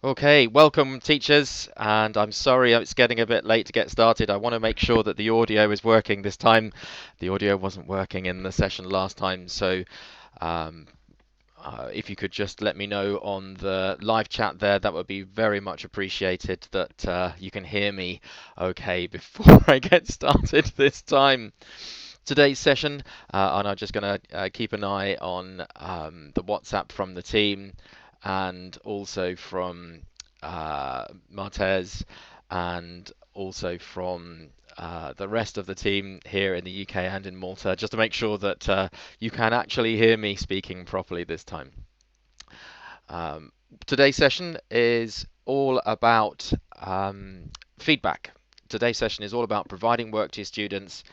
Okay, welcome teachers, and I'm sorry it's getting a bit late to get started. I want to make sure that the audio is working this time. The audio wasn't working in the session last time, so um, if you could just let me know on the live chat there, that would be very much appreciated that you can hear me okay before I get started this time. Today's session, and I'm just going to keep an eye on the WhatsApp from the team and also from Martez and also from the rest of the team here in the UK and in Malta, just to make sure that you can actually hear me speaking properly this time. Um, Today's session is all about feedback. Today's session is all about providing work to your students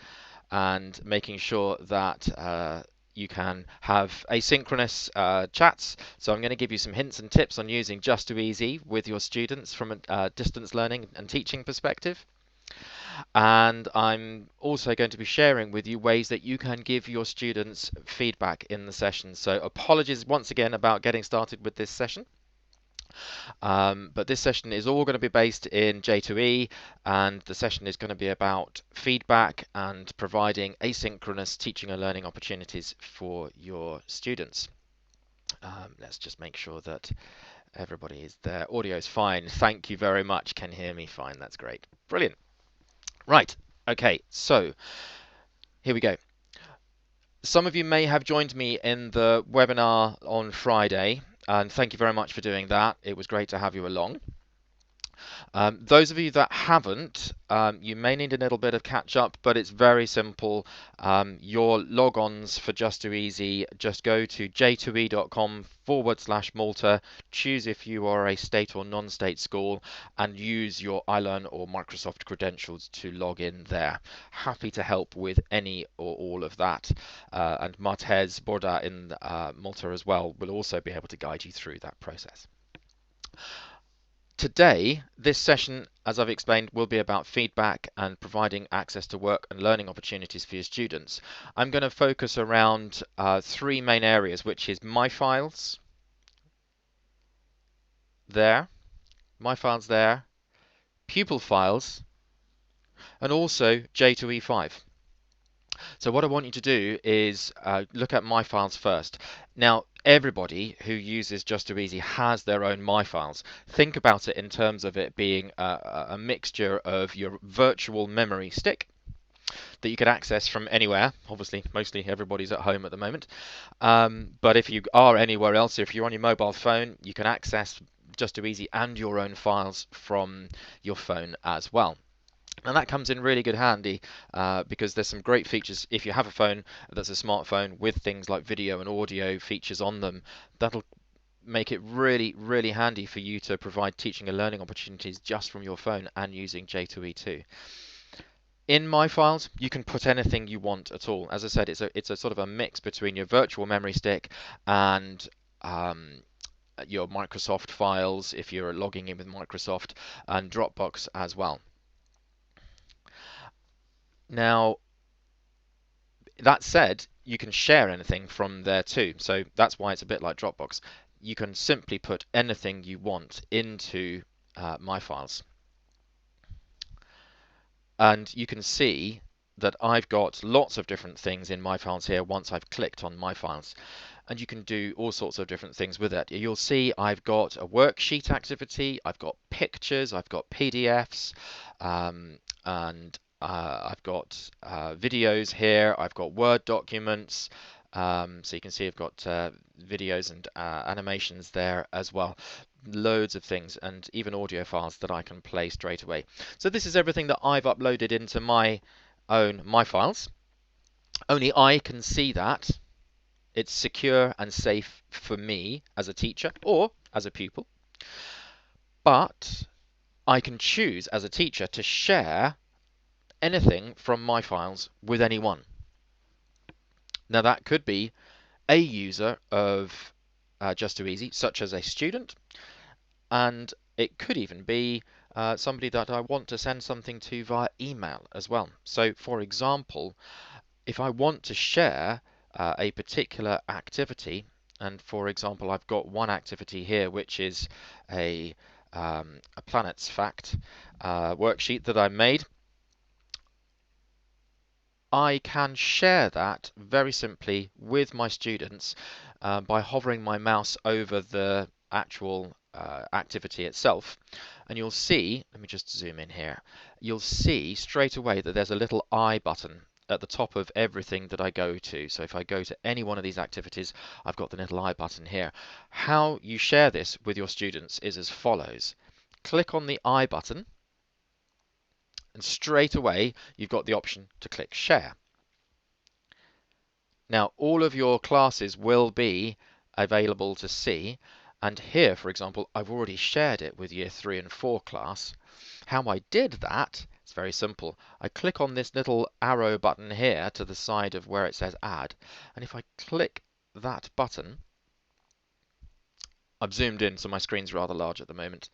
and making sure that you can have asynchronous chats. So I'm going to give you some hints and tips on using Just Too Easy with your students from a distance learning and teaching perspective. And I'm also going to be sharing with you ways that you can give your students feedback in the session. So apologies once again about getting started with this session. But this session is all going to be based in J2E, and the session is going to be about feedback and providing asynchronous teaching and learning opportunities for your students. Let's just make sure that everybody is there. Audio is fine. Thank you very much. Can hear me fine. That's great. Brilliant. Right. Okay. So here we go. Some of you may have joined me in the webinar on Friday, and thank you very much for doing that. It was great to have you along. Those of you that haven't, you may need a little bit of catch up, but it's very simple. Your logons for Just Too Easy, just go to j2e.com/Malta, choose if you are a state or non-state school, and use your iLearn or Microsoft credentials to log in there. Happy to help with any or all of that. And Martez Borda in Malta as well will also be able to guide you through that process. Today, this session, as I've explained, will be about feedback and providing access to work and learning opportunities for your students. I'm going to focus around three main areas, which is My Files, there, My Files there, Pupil Files, and also J2E5. So what I want you to do is look at My Files first. Now, everybody who uses Just Too Easy has their own My Files. Think about it in terms of it being a mixture of your virtual memory stick that you can access from anywhere. Obviously, mostly everybody's at home at the moment. But if you are anywhere else, if you're on your mobile phone, you can access Just Too Easy and your own files from your phone as well. And that comes in really good handy because there's some great features if you have a phone that's a smartphone with things like video and audio features on them. That'll make it really, really handy for you to provide teaching and learning opportunities just from your phone and using J2E2. In My Files, you can put anything you want at all. As I said, it's a sort of a mix between your virtual memory stick and your Microsoft files if you're logging in with Microsoft, and Dropbox as well. Now, that said, you can share anything from there too, so that's why it's a bit like Dropbox. You can simply put anything you want into My Files. And you can see that I've got lots of different things in My Files here once I've clicked on My Files. And you can do all sorts of different things with it. You'll see I've got a worksheet activity, I've got pictures, I've got PDFs, and I've got videos here, I've got Word documents, so you can see I've got videos and animations there as well. Loads of things and even audio files that I can play straight away. So this is everything that I've uploaded into my own My Files. Only I can see that. It's secure and safe for me as a teacher or as a pupil. But I can choose as a teacher to share anything from My Files with anyone. Now that could be a user of Just Too Easy, such as a student, and it could even be somebody that I want to send something to via email as well. So for example, if I want to share a particular activity, and for example I've got one activity here which is a a planet's fact worksheet that I made, I can share that very simply with my students by hovering my mouse over the actual activity itself. And you'll see, let me just zoom in here, you'll see straight away that there's a little I button at the top of everything that I go to. So if I go to any one of these activities, I've got the little I button here. How you share this with your students is as follows. Click on the I button, and straight away you've got the option to click share. Now all of your classes will be available to see, and here for example I've already shared it with year 3 and 4 class. How I did that, it's very simple. I click on this little arrow button here to the side of where it says add, and if I click that button, I've zoomed in so my screen's rather large at the moment.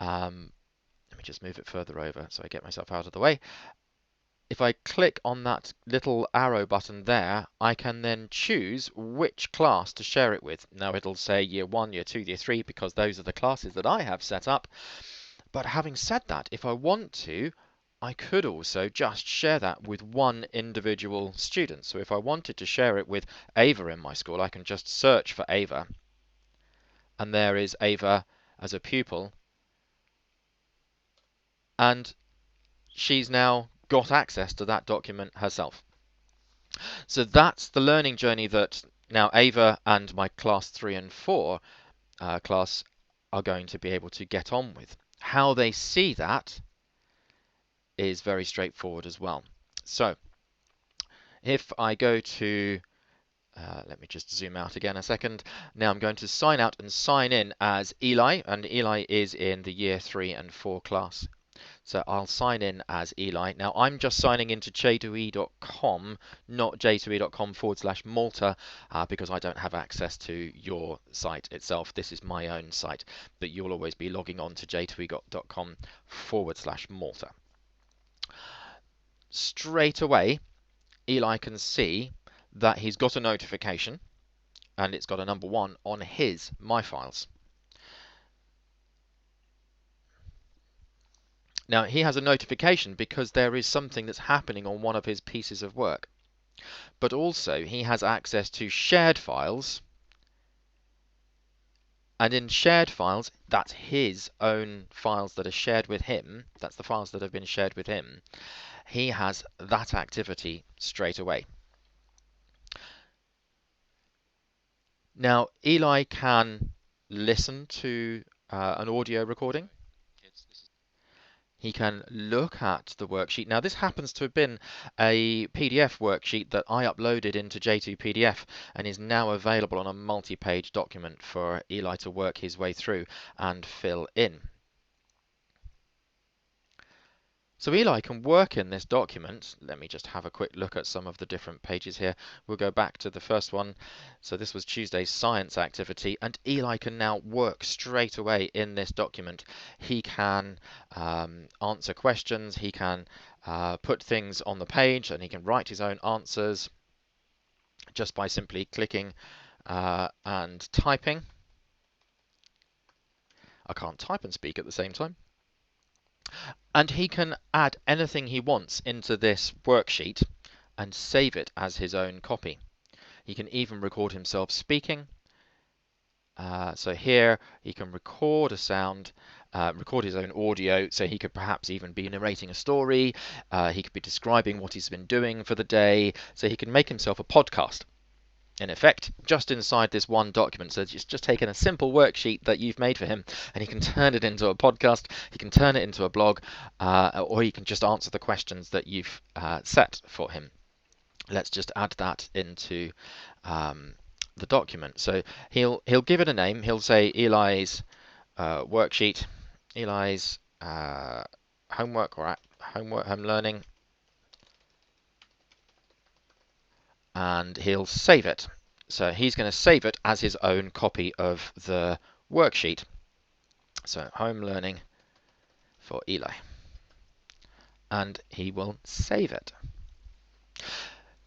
Let me just move it further over so I get myself out of the way. If I click on that little arrow button there, I can then choose which class to share it with. Now it'll say year 1, year 2, year 3 because those are the classes that I have set up. But having said that, if I want to, I could also just share that with one individual student. So if I wanted to share it with Ava in my school, I can just search for Ava. And there is Ava as a pupil. And she's now got access to that document herself. So that's the learning journey that now Ava and my class 3 and 4 class are going to be able to get on with. How they see that is very straightforward as well. So if I go to, let me just zoom out again a second. Now I'm going to sign out and sign in as Eli, and Eli is in the year 3 and 4 class. So I'll sign in as Eli. Now I'm just signing into j2e.com, not j2e.com/Malta, because I don't have access to your site itself. This is my own site, but you'll always be logging on to j2e.com/Malta. Straight away, Eli can see that he's got a notification, and it's got a number 1 on his My Files. Now he has a notification because there is something that's happening on one of his pieces of work. But also he has access to shared files, and in shared files, that's his own files that are shared with him. That's the files that have been shared with him. He has that activity straight away. Now Eli can listen to an audio recording. He can look at the worksheet. Now this happens to have been a PDF worksheet that I uploaded into J2 PDF and is now available on a multi-page document for Eli to work his way through and fill in. So Eli can work in this document. Let me just have a quick look at some of the different pages here. We'll go back to the first one. So this was Tuesday's science activity, and Eli can now work straight away in this document. He can answer questions, he can put things on the page, and he can write his own answers just by simply clicking and typing. I can't type and speak at the same time. And he can add anything he wants into this worksheet and save it as his own copy. He can even record himself speaking. So here he can record a sound, record his own audio, so he could perhaps even be narrating a story. He could be describing what he's been doing for the day. So he can make himself a podcast, in effect, just inside this one document. So it's just taken a simple worksheet that you've made for him, and he can turn it into a podcast, he can turn it into a blog, or he can just answer the questions that you've set for him. Let's just add that into the document. So he'll give it a name. He'll say Eli's worksheet, Eli's homework or home learning, and he'll save it. So he's going to save it as his own copy of the worksheet. So home learning for Eli. And he will save it.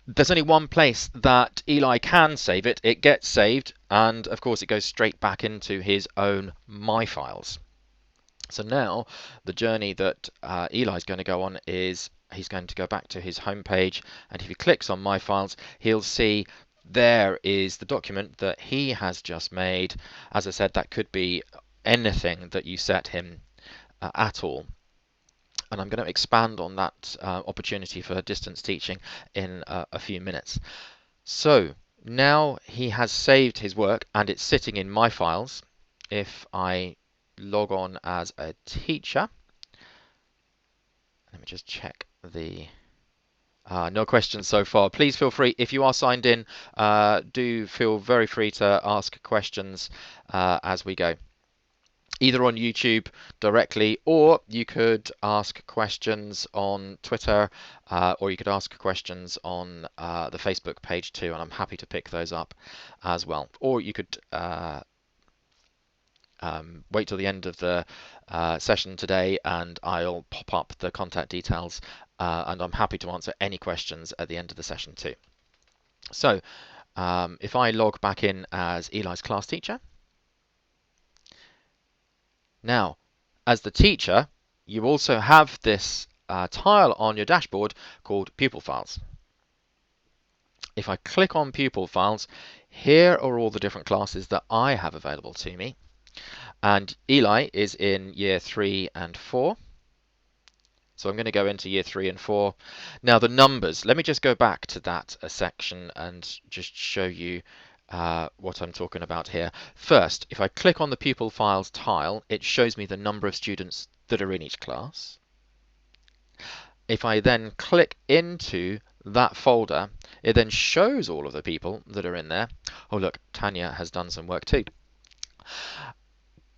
There's only one place that Eli can save it. It gets saved, and of course it goes straight back into his own My Files. So now the journey that Eli's going to go on is he's going to go back to his home page, and if he clicks on My Files, he'll see there is the document that he has just made. As I said, that could be anything that you set him at all. And I'm going to expand on that opportunity for distance teaching in a few minutes. So now he has saved his work and it's sitting in My Files. If I log on as a teacher, let me just check the no questions so far. Please feel free, if you are signed in, do feel very free to ask questions as we go. Either on YouTube directly, or you could ask questions on Twitter, or you could ask questions on the Facebook page too, and I'm happy to pick those up as well. Or you could wait till the end of the session today and I'll pop up the contact details, and I'm happy to answer any questions at the end of the session too. So if I log back in as Eli's class teacher, now, as the teacher, you also have this tile on your dashboard called Pupil Files. If I click on Pupil Files, here are all the different classes that I have available to me. And Eli is in year 3 and 4. So I'm going to go into year 3 and 4. Now the numbers, let me just go back to that section and just show you what I'm talking about here. First, if I click on the Pupil Files tile, it shows me the number of students that are in each class. If I then click into that folder, it then shows all of the people that are in there. Oh look, Tanya has done some work too.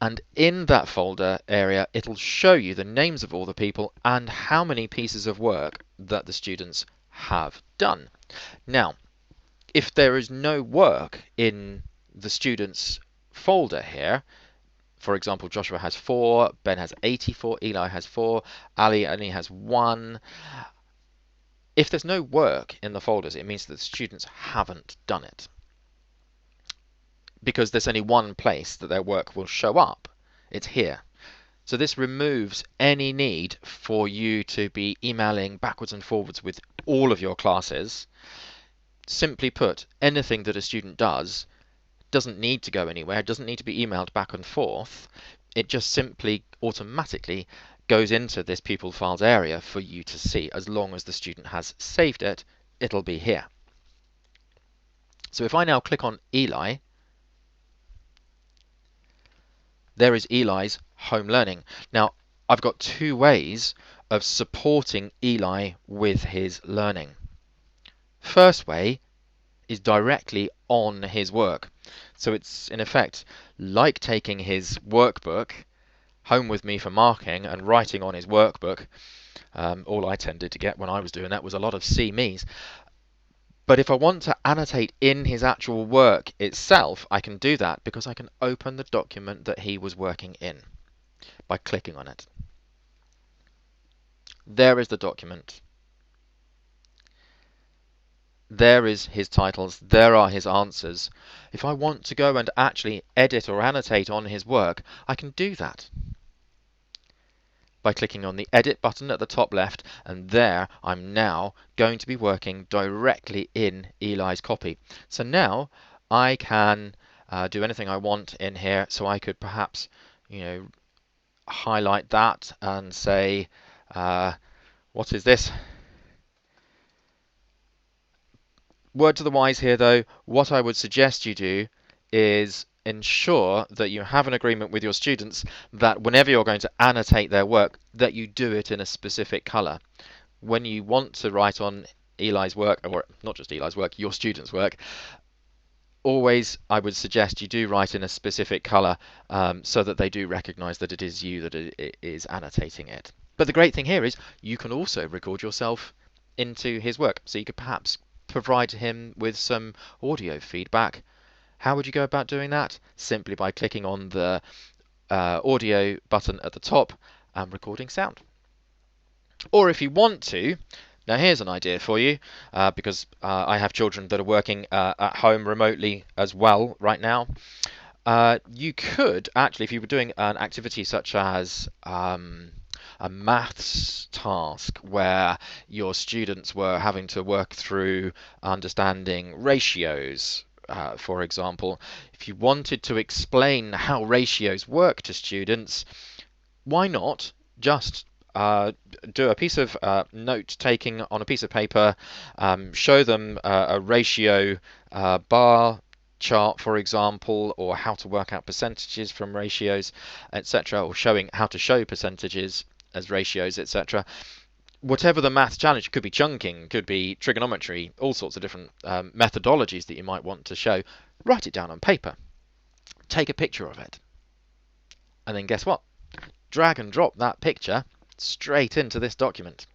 And in that folder area, it'll show you the names of all the people and how many pieces of work that the students have done. Now, if there is no work in the students folder here, for example, Joshua has 4, Ben has 84, Eli has 4, Ali only has 1. If there's no work in the folders, it means that the students haven't done it, because there's only one place that their work will show up. It's here. So this removes any need for you to be emailing backwards and forwards with all of your classes. Simply put, anything that a student does doesn't need to go anywhere, it doesn't need to be emailed back and forth. It just simply automatically goes into this Pupil Files area for you to see. As long as the student has saved it, it'll be here. So if I now click on Eli, there is Eli's home learning. Now, I've got 2 ways of supporting Eli with his learning. First way is directly on his work. So it's in effect like taking his workbook home with me for marking and writing on his workbook. All I tended to get when I was doing that was a lot of see me's. But if I want to annotate in his actual work itself, I can do that because I can open the document that he was working in by clicking on it. There is the document. There is his titles, there are his answers. If I want to go and actually edit or annotate on his work, I can do that by clicking on the edit button at the top left, and there I'm now going to be working directly in Eli's copy. So now I can do anything I want in here. So I could perhaps, highlight that and say, what is this? Word to the wise here though, what I would suggest you do is ensure that you have an agreement with your students that whenever you're going to annotate their work, that you do it in a specific colour. When you want to write on Eli's work, or not just Eli's work, your students' work, always I would suggest you do write in a specific colour, so that they do recognise that it is you that is annotating it. But the great thing here is you can also record yourself into his work, so you could perhaps provide him with some audio feedback. How would you go about doing that? Simply by clicking on the audio button at the top and recording sound. Or if you want to, Now here's an idea for you, because I have children that are working at home remotely as well right now. You could actually, if you were doing an activity such as a maths task where your students were having to work through understanding ratios, for example, if you wanted to explain how ratios work to students, why not just do a piece of note taking on a piece of paper, show them a ratio bar chart, for example, or how to work out percentages from ratios, etc., or showing how to show percentages as ratios, etc. Whatever the math challenge, could be chunking, could be trigonometry, all sorts of different methodologies that you might want to show. Write it down on paper, take a picture of it, and then guess what? Drag and drop that picture straight into this document.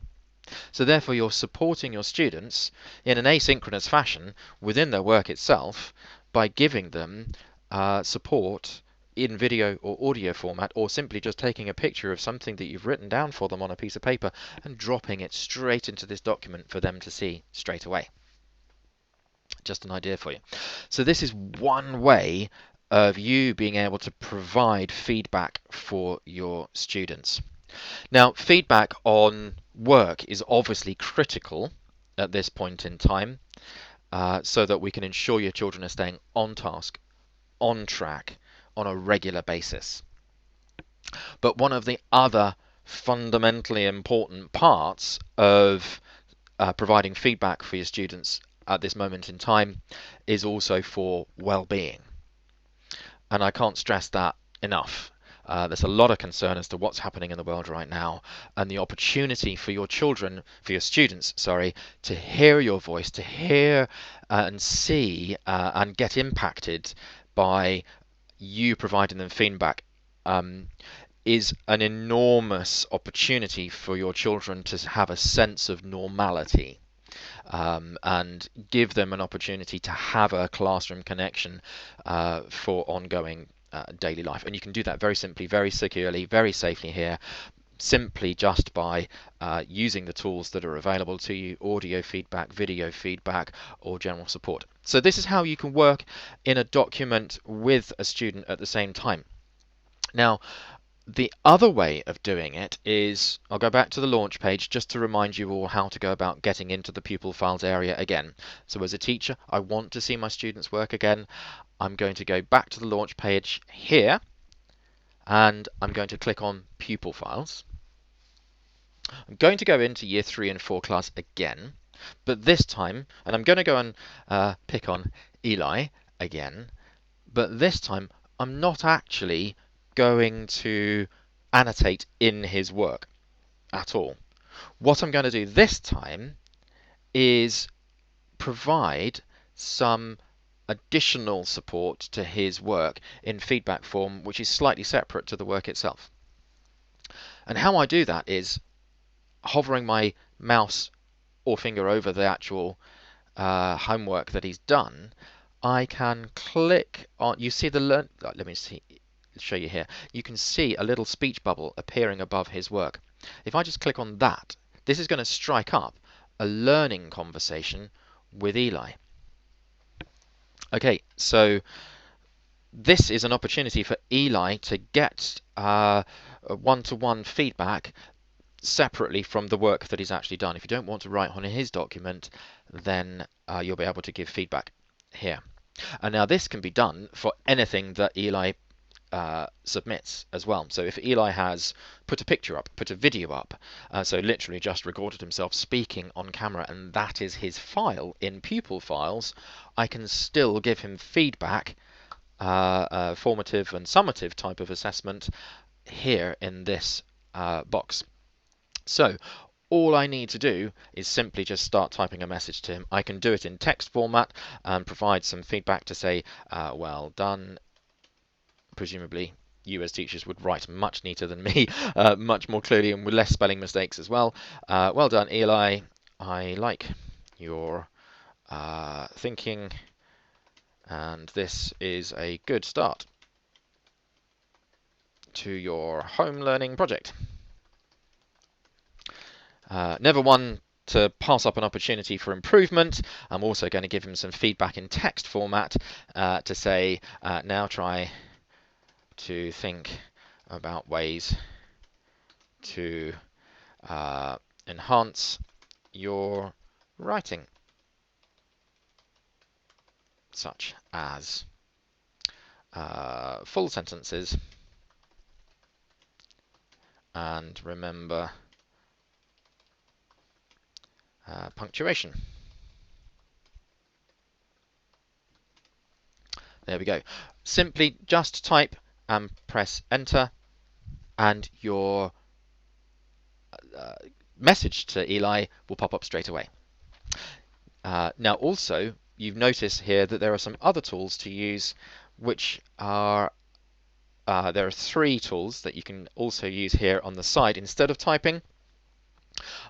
So therefore you're supporting your students in an asynchronous fashion within their work itself by giving them support in video or audio format, or simply just taking a picture of something that you've written down for them on a piece of paper and dropping it straight into this document for them to see straight away. Just an idea for you. So this is one way of you being able to provide feedback for your students. Now, feedback on work is obviously critical at this point in time, so that we can ensure your children are staying on task, on track, on a regular basis. But one of the other fundamentally important parts of providing feedback for your students at this moment in time is also for well-being. And I can't stress that enough. There's a lot of concern as to what's happening in the world right now, and the opportunity for your children, for your students, sorry, to hear your voice, to hear and see and get impacted by you providing them feedback, is an enormous opportunity for your children to have a sense of normality. And give them an opportunity to have a classroom connection for ongoing daily life. And you can do that very simply, very securely, very safely here, simply just by using the tools that are available to you: audio feedback, video feedback, or general support. So this is how you can work in a document with a student at the same time. Now, the other way of doing it is, I'll go back to the launch page just to remind you all how to go about getting into the Pupil Files area again. So as a teacher, I want to see my students work again. I'm going to go back to the launch page here, and I'm going to click on Pupil Files. I'm going to go into Year 3 and 4 class again, but this time, and I'm going to go and pick on Eli again, but this time I'm not actually going to annotate in his work at all. What I'm going to do this time is provide some additional support to his work in feedback form, which is slightly separate to the work itself. And how I do that is hovering my mouse or finger over the actual homework that he's done. I can click on, you see the let me show you here. You can see a little speech bubble appearing above his work. If I just click on that, this is going to strike up a learning conversation with Eli. Okay, so this is an opportunity for Eli to get one-to-one feedback separately from the work that he's actually done. If you don't want to write on his document, then you'll be able to give feedback here. And now this can be done for anything that Eli submits as well. So if Eli has put a picture up, put a video up, so literally just recorded himself speaking on camera, and that is his file in Pupil Files, I can still give him feedback, formative and summative type of assessment here in this box. So all I need to do is simply just start typing a message to him. I can do it in text format and provide some feedback to say, well done. Presumably you as teachers would write much neater than me, much more clearly and with less spelling mistakes as well. Well done, Eli. I like your thinking, and this is a good start to your home learning project. Never one to pass up an opportunity for improvement, I'm also going to give him some feedback in text format to say, now try to think about ways to enhance your writing, such as full sentences, and remember punctuation. There we go. Simply just type and press enter, and your message to Eli will pop up straight away. Now also, you've noticed here that there are some other tools to use, which are there are 3 tools that you can also use here on the side. Instead of typing,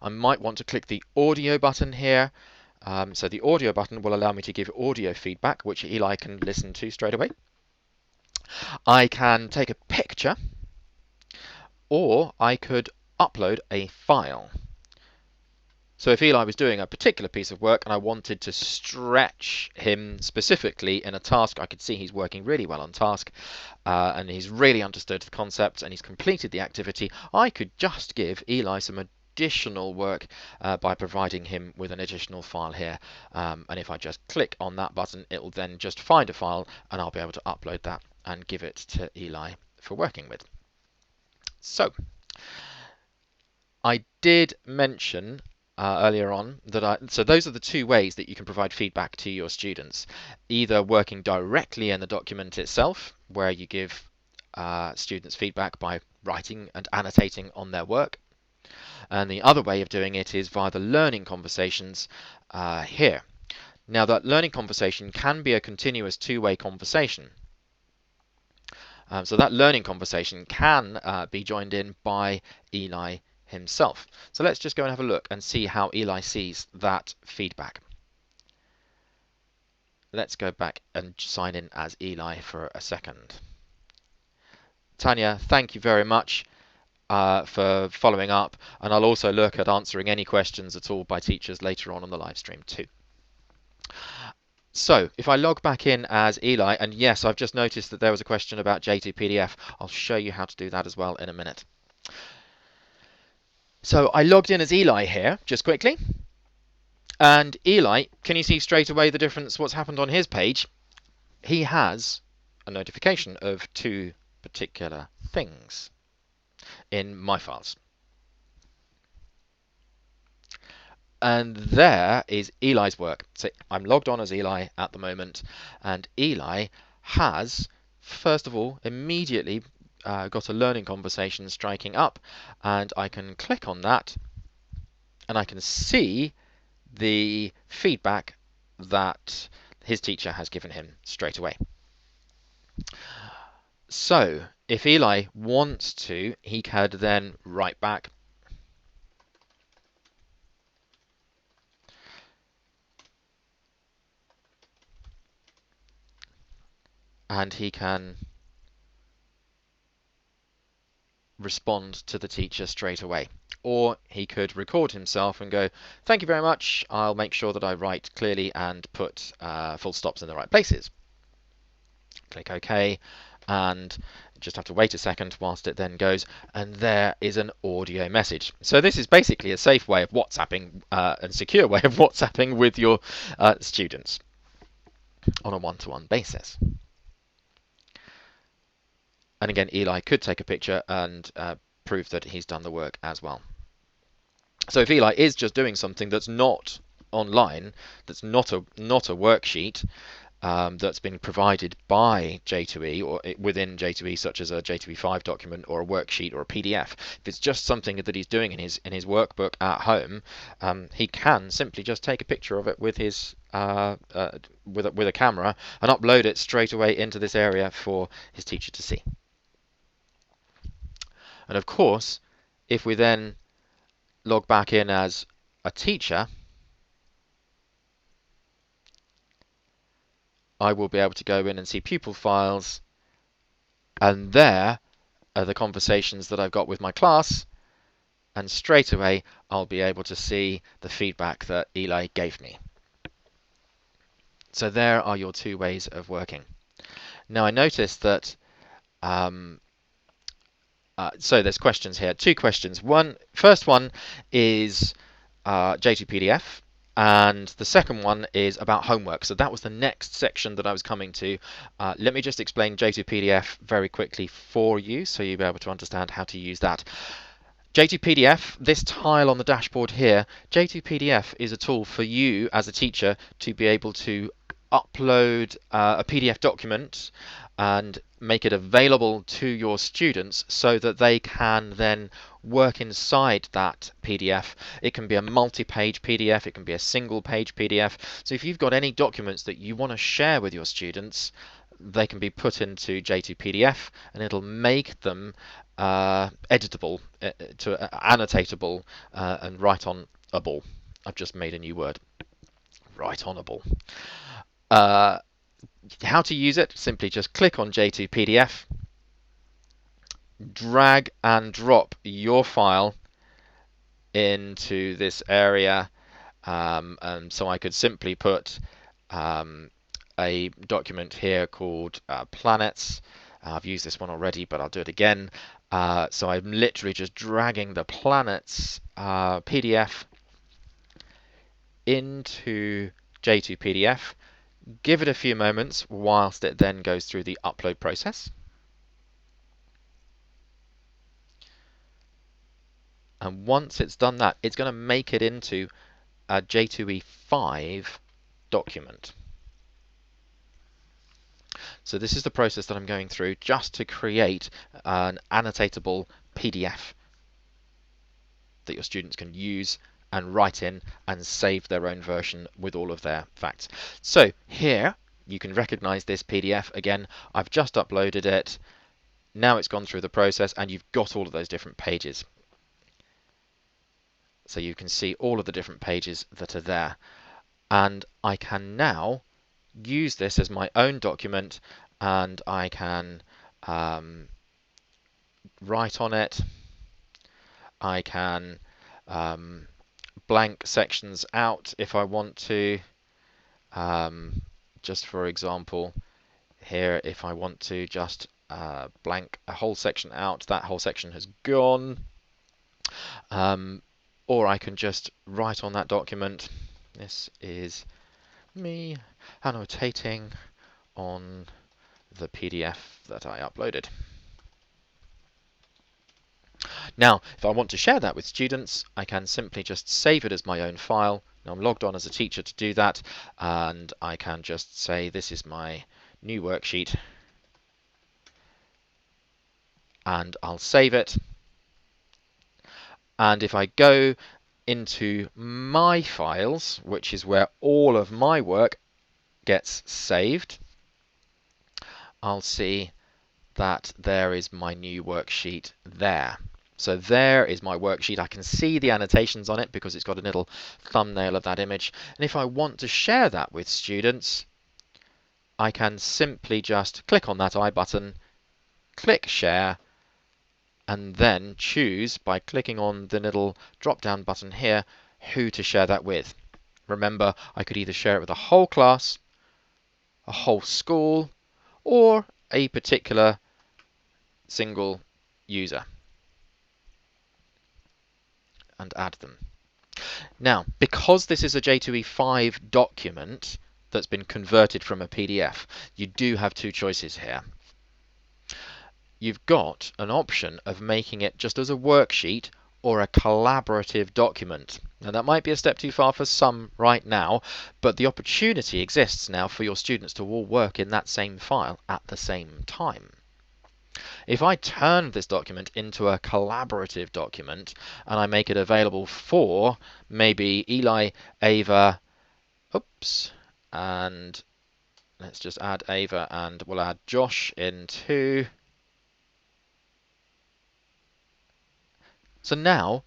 I might want to click the audio button here. So the audio button will allow me to give audio feedback, which Eli can listen to straight away. I can take a picture, or I could upload a file. So if Eli was doing a particular piece of work and I wanted to stretch him specifically in a task, I could see he's working really well on task and he's really understood the concepts and he's completed the activity, I could just give Eli some additional work by providing him with an additional file here. And if I just click on that button, it will then just find a file and I'll be able to upload that and give it to Eli for working with. So I did mention earlier on that so those are the 2 ways that you can provide feedback to your students, either working directly in the document itself, where you give students feedback by writing and annotating on their work, and the other way of doing it is via the learning conversations here. Now that learning conversation can be a continuous 2-way conversation. So that learning conversation can be joined in by Eli himself. So let's just go and have a look and see how Eli sees that feedback. Let's go back and sign in as Eli for a second. Tanya, thank you very much for following up, and I'll also look at answering any questions at all by teachers later on the live stream too. So if I log back in as Eli, and yes, I've just noticed that there was a question about J2PDF. I'll show you how to do that as well in a minute. So I logged in as Eli here, just quickly. And Eli, can you see straight away the difference, what's happened on his page? He has a notification of 2 particular things in My Files. And there is Eli's work. So I'm logged on as Eli at the moment, and Eli has, first of all, immediately got a learning conversation striking up, and I can click on that and I can see the feedback that his teacher has given him straight away. So if Eli wants to, he could then write back and he can respond to the teacher straight away. Or he could record himself and go, thank you very much, I'll make sure that I write clearly and put full stops in the right places. Click OK, and just have to wait a second whilst it then goes, and there is an audio message. So this is basically a safe way of WhatsApping and secure way of WhatsApping with your students on a one-to-one basis. And again, Eli could take a picture and prove that he's done the work as well. So if Eli is just doing something that's not online, that's not a worksheet that's been provided by J2E or within J2E, such as a J2E5 document or a worksheet or a PDF, if it's just something that he's doing in his workbook at home, he can simply just take a picture of it with his with a camera and upload it straight away into this area for his teacher to see. And of course, if we then log back in as a teacher, I will be able to go in and see Pupil Files, and there are the conversations that I've got with my class, and straight away I'll be able to see the feedback that Eli gave me. So there are your two ways of working. Now I noticed that so there's questions here, two questions. First one is J2PDF, and the second one is about homework. So that was the next section that I was coming to. Let me just explain J2PDF very quickly for you so you'll be able to understand how to use that. J2PDF, this tile on the dashboard here, J2PDF is a tool for you as a teacher to be able to upload a PDF document and make it available to your students so that they can then work inside that PDF. It can be a multi-page PDF, it can be a single-page PDF. So if you've got any documents that you want to share with your students, they can be put into J2PDF and it'll make them editable, annotatable, and write-onable. I've just made a new word. Write-onable. How to use it? Simply just click on J2PDF, drag and drop your file into this area, and so I could simply put a document here called planets. I've used this one already, but I'll do it again. So I'm literally just dragging the planets PDF into J2PDF. Give it a few moments whilst it then goes through the upload process. And once it's done that, it's going to make it into a J2E5 document. So this is the process that I'm going through just to create an annotatable PDF that your students can use and write in and save their own version with all of their facts. So here you can recognize this PDF again. I've just uploaded it. Now it's gone through the process and you've got all of those different pages. So you can see all of the different pages that are there. And I can now use this as my own document and I can write on it. I can blank sections out if I want to. Just for example, here if I want to just blank a whole section out, that whole section has gone. Or I can just write on that document, this is me annotating on the PDF that I uploaded. Now, if I want to share that with students, I can simply just save it as my own file. Now I'm logged on as a teacher to do that, and I can just say this is my new worksheet, and I'll save it. And if I go into my files, which is where all of my work gets saved, I'll see that there is my new worksheet there. So there is my worksheet. I can see the annotations on it because it's got a little thumbnail of that image. And if I want to share that with students, I can simply just click on that I button, click share, and then choose by clicking on the little drop-down button here who to share that with. Remember, I could either share it with a whole class, a whole school, or a particular single user, and add them. Now, because this is a J2E5 document that's been converted from a PDF, you do have two choices here. You've got an option of making it just as a worksheet or a collaborative document. Now that might be a step too far for some right now, but the opportunity exists now for your students to all work in that same file at the same time. If I turn this document into a collaborative document and I make it available for maybe Eli, Ava, and let's just add Ava and we'll add Josh in too. So now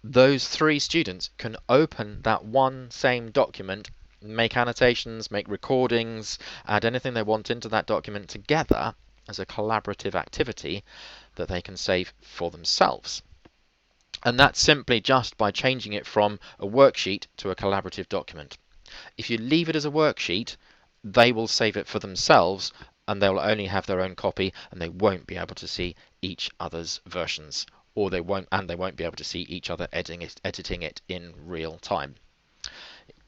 those three students can open that one same document, make annotations, make recordings, add anything they want into that document together as a collaborative activity that they can save for themselves. And that's simply just by changing it from a worksheet to a collaborative document. If you leave it as a worksheet, they will save it for themselves and they'll only have their own copy and they won't be able to see each other's versions, or they won't be able to see each other editing it in real time.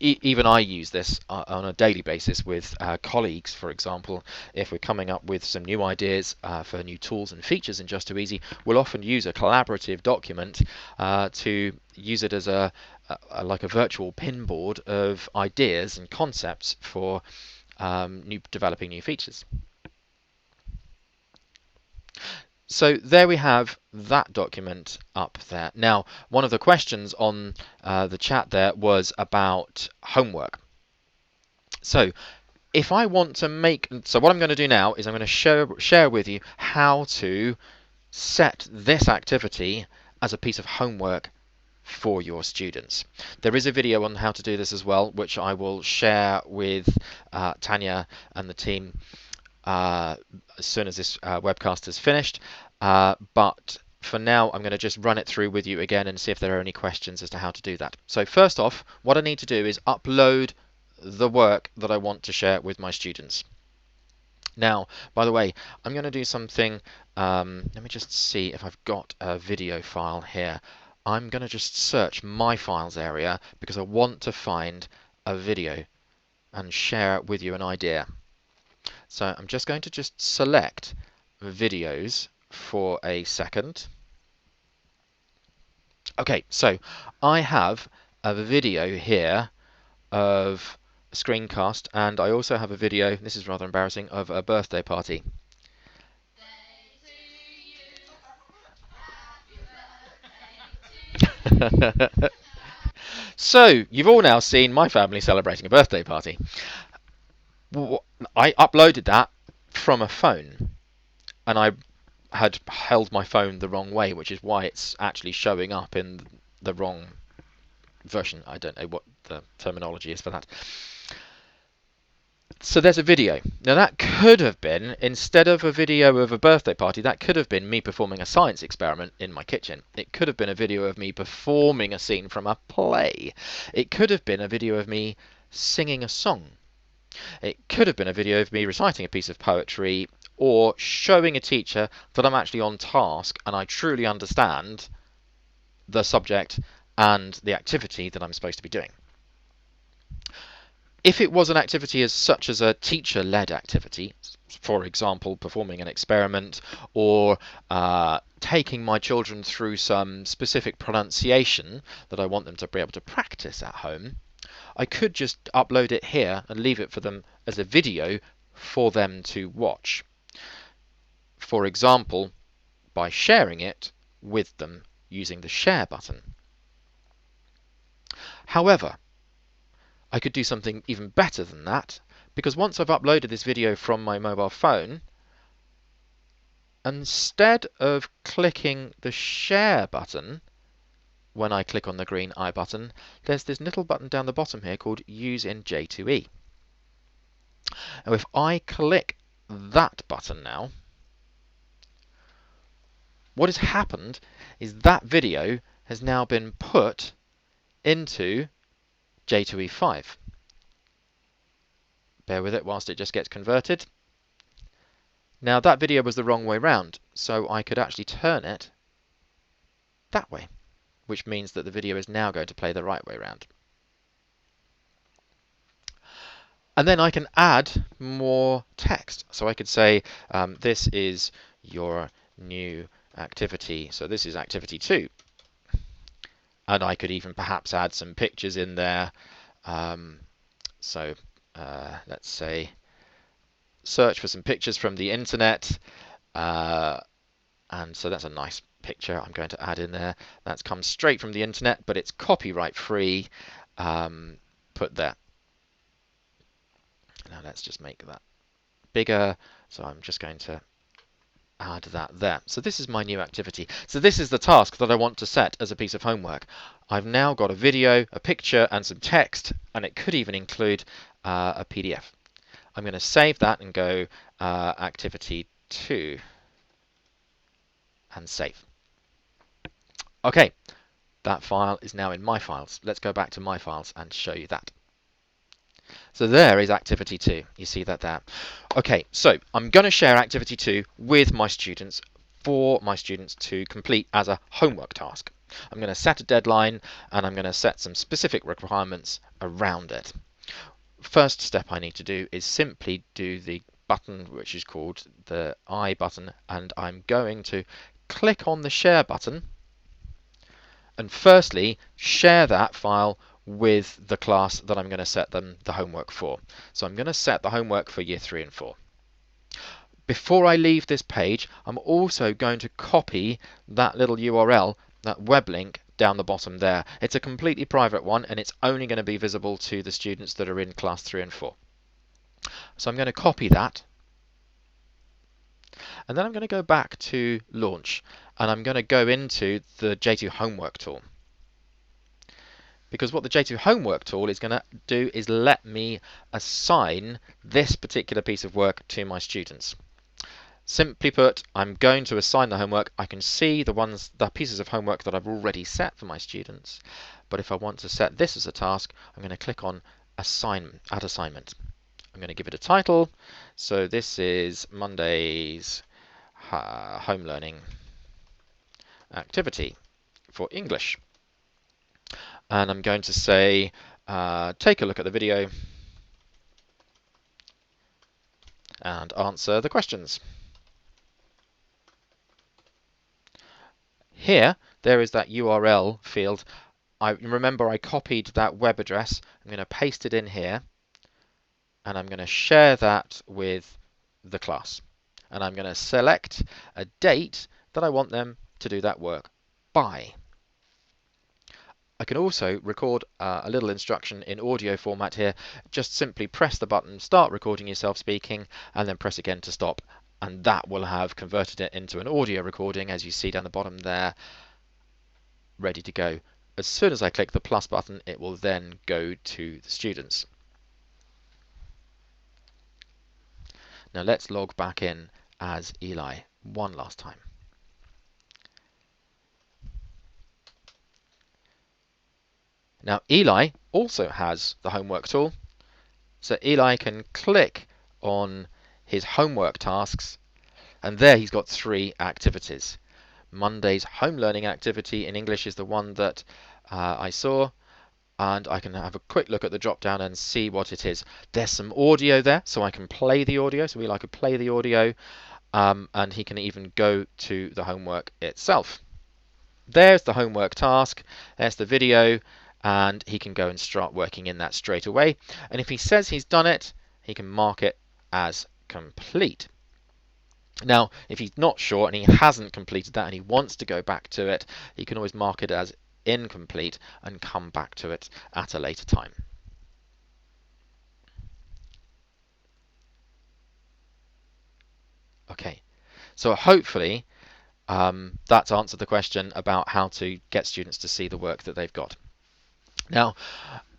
Even I use this on a daily basis with colleagues, for example. If we're coming up with some new ideas for new tools and features in Just Too Easy, we'll often use a collaborative document to use it as like a virtual pinboard of ideas and concepts for developing new features. So there we have that document up there. Now, one of the questions on the chat there was about homework. So if I want to what I'm going to do now is I'm going to share with you how to set this activity as a piece of homework for your students. There is a video on how to do this as well, which I will share with Tanya and the team as soon as this webcast is finished. But for now, I'm going to just run it through with you again and see if there are any questions as to how to do that. So first off, what I need to do is upload the work that I want to share with my students. Now, by the way, I'm going to do something. Let me just see if I've got a video file here. I'm going to just search my files area because I want to find a video and share with you an idea. So I'm just going to select videos for a second. Okay, so I have a video here of a screencast, and I also have a video, this is rather embarrassing, of a birthday party. So, you've all now seen my family celebrating a birthday party. I uploaded that from a phone, and I had held my phone the wrong way, which is why it's actually showing up in the wrong version. I don't know what the terminology is for that. So there's a video. Now that could have been, instead of a video of a birthday party, that could have been me performing a science experiment in my kitchen. It could have been a video of me performing a scene from a play. It could have been a video of me singing a song. It could have been a video of me reciting a piece of poetry or showing a teacher that I'm actually on task and I truly understand the subject and the activity that I'm supposed to be doing. If it was an activity such as a teacher-led activity, for example, performing an experiment or taking my children through some specific pronunciation that I want them to be able to practice at home, I could just upload it here and leave it for them as a video for them to watch. For example, by sharing it with them using the share button. However, I could do something even better than that, because once I've uploaded this video from my mobile phone, instead of clicking the share button, when I click on the green I button, there's this little button down the bottom here called Use in J2E. Now if I click that button now, what has happened is that video has now been put into J2E5. Bear with it whilst it just gets converted. Now that video was the wrong way round, so I could actually turn it that way, which means that the video is now going to play the right way round. And then I can add more text. So I could say, this is your new activity. So this is activity 2. And I could even perhaps add some pictures in there. Let's say search for some pictures from the internet. And so that's a nice picture I'm going to add in there. That's come straight from the internet, but it's copyright free. Put there. Now let's just make that bigger. So I'm just going to add that there. So this is my new activity. So this is the task that I want to set as a piece of homework. I've now got a video, a picture, and some text, and it could even include a PDF. I'm going to save that and go activity 2 and save. Okay, That file is now in My Files. Let's go back to My Files and show you that. So there is activity 2. You see that there. Okay, so I'm going to share activity 2 with my students for my students to complete as a homework task. I'm going to set a deadline and I'm going to set some specific requirements around it. First step I need to do is simply do the button which is called the I button, and I'm going to click on the share button and firstly share that file with the class that I'm going to set them the homework for. So I'm going to set the homework for year 3 and 4. Before I leave this page, I'm also going to copy that little URL, that web link down the bottom there. It's a completely private one and it's only going to be visible to the students that are in class 3 and 4. So I'm going to copy that, and then I'm going to go back to Launch and I'm going to go into the J2 Homework tool. Because what the J2 Homework tool is going to do is let me assign this particular piece of work to my students. Simply put, I'm going to assign the homework. I can see the pieces of homework that I've already set for my students. But if I want to set this as a task, I'm going to click on Add Assignment. I'm going to give it a title. So this is Monday's home learning activity for English. And I'm going to say, take a look at the video and answer the questions. Here, there is that URL field. Remember I copied that web address. I'm going to paste it in here and I'm going to share that with the class. And I'm going to select a date that I want them to do that work by. I can also record a little instruction in audio format here. Just simply press the button, start recording yourself speaking, and then press again to stop. And that will have converted it into an audio recording, as you see down the bottom there, ready to go. As soon as I click the plus button, it will then go to the students. Now let's log back in as Eli one last time. Now Eli also has the homework tool, so Eli can click on his homework tasks, and there he's got 3 activities. Monday's home learning activity in English is the one that I saw, and I can have a quick look at the drop down and see what it is. There's some audio there, so I can play the audio, so Eli could play the audio, and he can even go to the homework itself. There's the homework task, there's the video, and he can go and start working in that straight away. And if he says he's done it, he can mark it as complete. Now, if he's not sure and he hasn't completed that and he wants to go back to it, he can always mark it as incomplete and come back to it at a later time. Okay, so hopefully that's answered the question about how to get students to see the work that they've got. Now,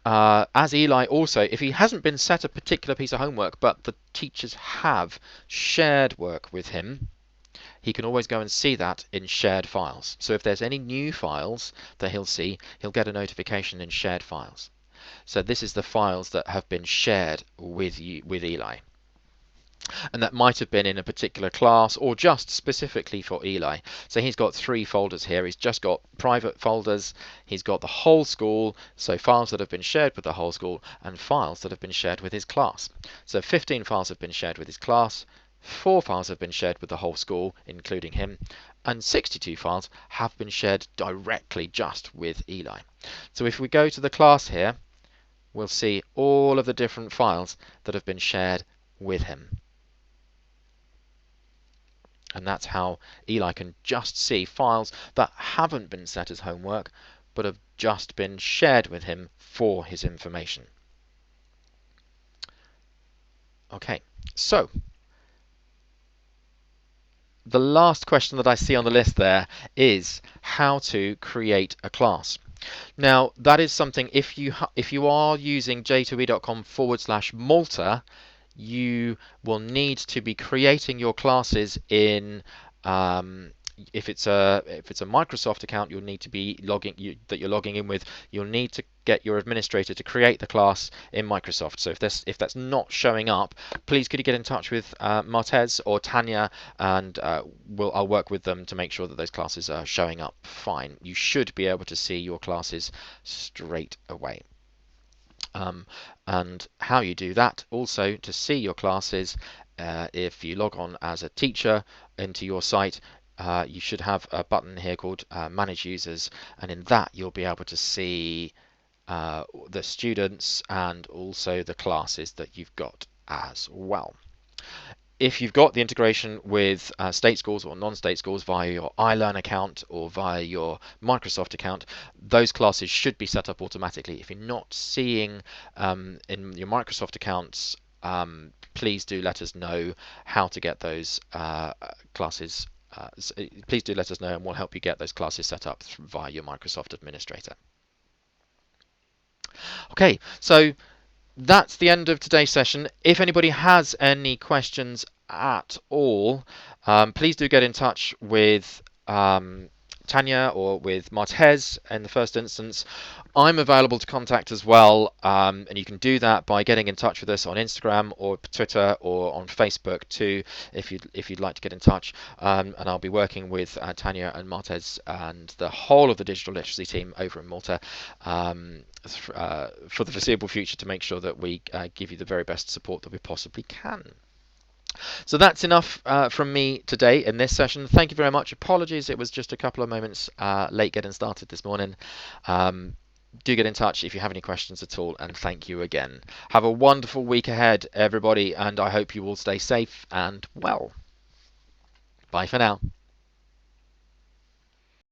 as Eli also, if he hasn't been set a particular piece of homework, but the teachers have shared work with him, he can always go and see that in shared files. So if there's any new files that he'll see, he'll get a notification in shared files. So this is the files that have been shared with Eli. And that might have been in a particular class or just specifically for Eli. So he's got 3 folders here. He's just got private folders, he's got the whole school, so files that have been shared with the whole school, and files that have been shared with his class. So 15 files have been shared with his class, 4 files have been shared with the whole school, including him, and 62 files have been shared directly just with Eli. So if we go to the class here, we'll see all of the different files that have been shared with him. And that's how Eli can just see files that haven't been set as homework, but have just been shared with him for his information. Okay, so the last question that I see on the list there is how to create a class. Now, that is something, if you are using j2e.com/Malta, you will need to be creating your classes in if it's a Microsoft account, you'll need to be that you're logging in with. You'll need to get your administrator to create the class in Microsoft. So if that's not showing up, please could you get in touch with Martez or Tanya, and I'll work with them to make sure that those classes are showing up fine. You should be able to see your classes straight away. And how you do that, also to see your classes, if you log on as a teacher into your site, you should have a button here called Manage Users, and in that you'll be able to see the students and also the classes that you've got as well. If you've got the integration with state schools or non-state schools via your iLearn account or via your Microsoft account, those classes should be set up automatically. If you're not seeing in your Microsoft accounts, please do let us know how to get those classes. Please do let us know, and we'll help you get those classes set up via your Microsoft administrator. Okay, so that's the end of today's session. If anybody has any questions at all, please do get in touch with Tanya or with Martez in the first instance. I'm available to contact as well, and you can do that by getting in touch with us on Instagram or Twitter or on Facebook too, if you'd like to get in touch. And I'll be working with Tanya and Martez and the whole of the digital literacy team over in Malta for the foreseeable future to make sure that we give you the very best support that we possibly can. So that's enough from me today in this session. Thank you very much. Apologies, it was just a couple of moments late getting started this morning. Do get in touch if you have any questions at all, and thank you again. Have a wonderful week ahead, everybody, and I hope you all stay safe and well. Bye for now.